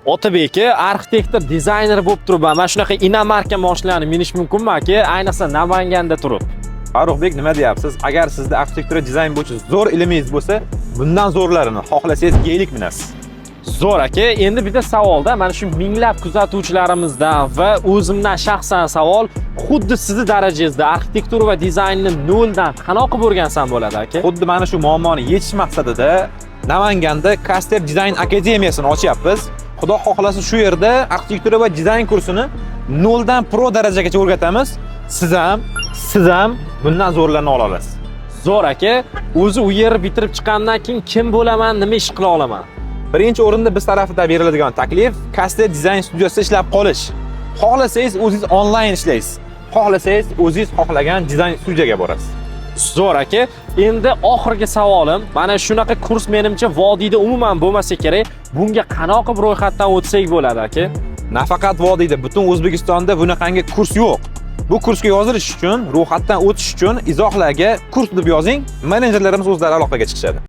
Otabek arxitektor, dizayner bo'lib turib, mana shunaqa inomarka mashinalarni minish mumkinmi aka? Ayniqsa Namanganda turib. Farruxbek, nima deyapsiz? Agar sizda arxitektura dizayn bo'yicha zo'r ilmingiz bo'lsa, bundan zo'rlarini xohlasangiz geylik minasiz. Zo'r aka, endi bitta savolda, mana shu minglab kuzatuvchilarimizdan va o'zimdan shaxsan savol, xuddi sizni darajangizda arxitektura va dizaynni noldan qanaqa qilib o'rgansam bo'ladi aka? Xuddi mana shu muammoni yechish maqsadida Namanganda Caster Design Akademiyasini ochyapmiz. Xudo xohlasa shu yerda arxitektura va dizayn kursini noldan pro darajagacha o'rgatamiz. Siz ham bundan zo'rlarni ola olasiz. Zo'r aka, o'zi u yerni bitirib chiqqandan keyin kim bo'laman, nima ish qila olaman? Birinchi o'rinda biz tarafidan beriladigan taklif Caster Design studiyasida ishlab qolish. Xohlasangiz o'zingiz onlayn ishlaysiz. Xohlasangiz o'zingiz xohlagan dizayn studiyaga borasiz. Zo'r aka, endi oxirgi savolim, mana shunaqa kurs menimcha vodiyda umuman bo'lmasa kerak. Bunga qanaqa bir ro'yxatdan o'tsak bo'ladi aka? Nafaqat vodiyda, butun O'zbekistonda bunaqangi kurs yo'q. Bu kursga yozilish uchun, ro'yxatdan o'tish uchun izohlarga kurs deb yozing, menejerlarimiz o'zlari aloqaga chiqishadi.